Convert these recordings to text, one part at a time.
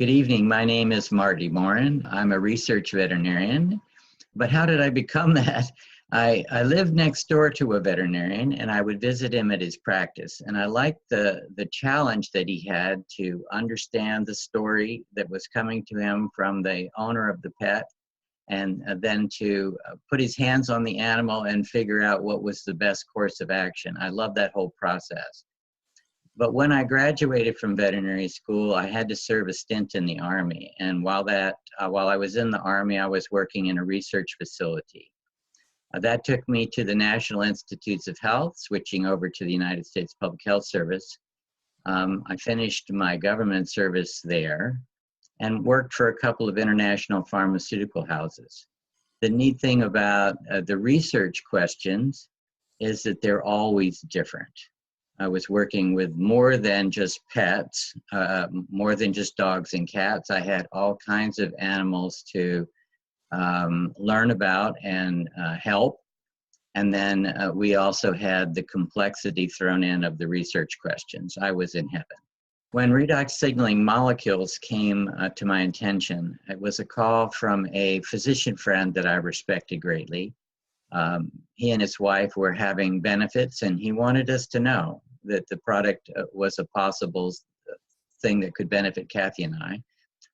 Good evening. My name is Marty Morin. I'm a research veterinarian. But how did I become that? I lived next door to a veterinarian, and I would visit him at his practice. And I liked the challenge that he had to understand the story that was coming to him from the owner of the pet, and then to put his hands on the animal and figure out what was the best course of action. I love that whole process. But when I graduated from veterinary school, I had to serve a stint in the Army. And while I was in the Army, I was working in a research facility. That took me to the National Institutes of Health, switching over to the United States Public Health Service. I finished my government service there and worked for a couple of international pharmaceutical houses. The neat thing about the research questions is that they're always different. I was working with more than just pets, more than just dogs and cats. I had all kinds of animals to learn about and help. And then we also had the complexity thrown in of the research questions. I was in heaven. When redox signaling molecules came to my attention, it was a call from a physician friend that I respected greatly. He and his wife were having benefits, and he wanted us to know that the product was a possible thing that could benefit Kathy and I.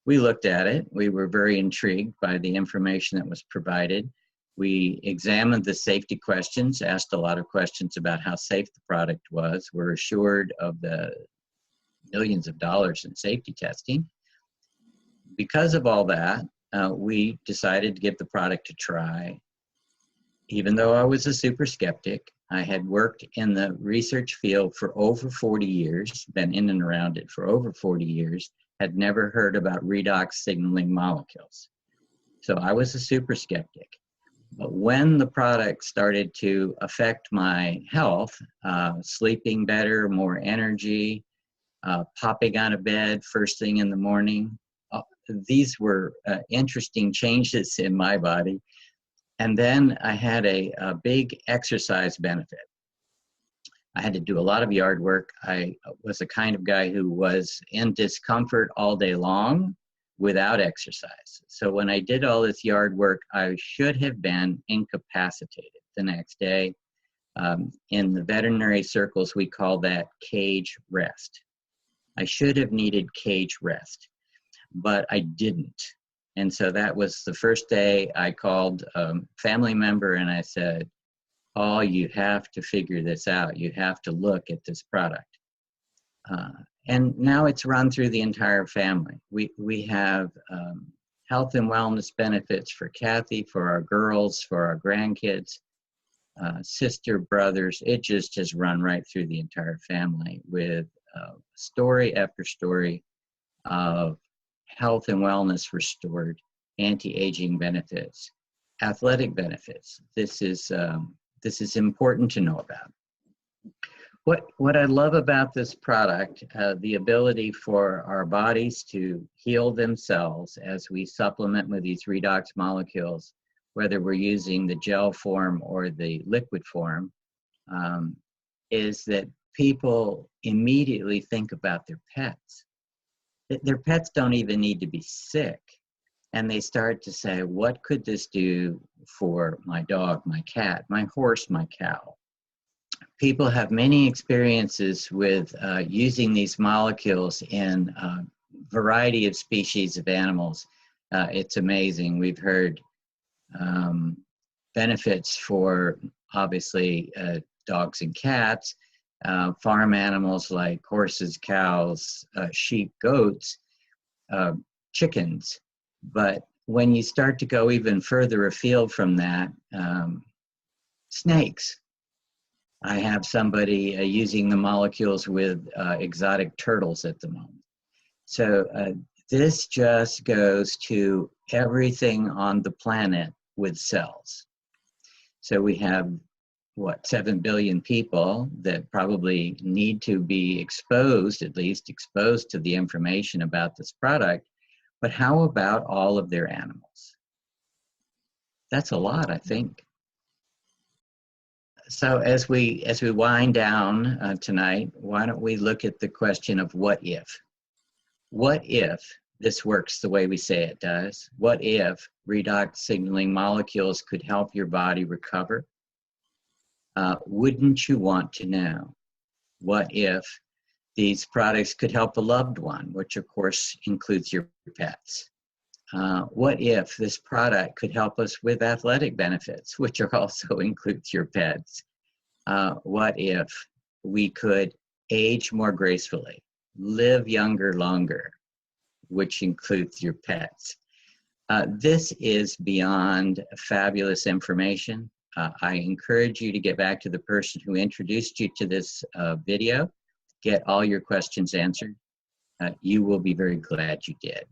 We looked at it. We were very intrigued by the information that was provided. We examined the safety questions, asked a lot of questions about how safe the product was. We're assured of the millions of dollars in safety testing. Because of all that, we decided to give the product a try. Even though I was a super skeptic, I had worked in the research field for over 40 years, been in and around it for over 40 years, had never heard about redox signaling molecules. So I was a super skeptic. But when the product started to affect my health, sleeping better, more energy, popping out of bed first thing in the morning, these were interesting changes in my body. And then I had a big exercise benefit. I had to do a lot of yard work. I was the kind of guy who was in discomfort all day long without exercise. So when I did all this yard work, I should have been incapacitated the next day. In the veterinary circles, we call that cage rest. I should have needed cage rest, but I didn't. And so that was the first day I called a family member and I said, "Oh, you have to figure this out. You have to look at this product." And now it's run through the entire family. We have health and wellness benefits for Kathy, for our girls, for our grandkids, sister, brothers. It just has run right through the entire family with story after story of health and wellness restored, anti-aging benefits, athletic benefits. This is important to know about. What I love about this product, the ability for our bodies to heal themselves as we supplement with these redox molecules, whether we're using the gel form or the liquid form, is that people immediately think about their pets. Their pets don't even need to be sick. And they start to say, what could this do for my dog, my cat, my horse, my cow? People have many experiences with using these molecules in a variety of species of animals. It's amazing. We've heard benefits for, obviously, dogs and cats, farm animals like horses, cows, sheep, goats, chickens. But when you start to go even further afield from that, snakes. I have somebody using the molecules with exotic turtles at the moment. So this just goes to everything on the planet with cells. So we have, 7 billion people that probably need to be exposed, at least exposed to the information about this product. But how about all of their animals? That's a lot, I think. So as we wind down tonight, why don't we look at the question of what if? What if this works the way we say it does? What if redox signaling molecules could help your body recover? Wouldn't you want to know? What if these products could help a loved one, which of course includes your pets? What if this product could help us with athletic benefits, which are also includes your pets? What if we could age more gracefully, live younger longer, which includes your pets? This is beyond fabulous information. I encourage you to get back to the person who introduced you to this video, get all your questions answered. You will be very glad you did.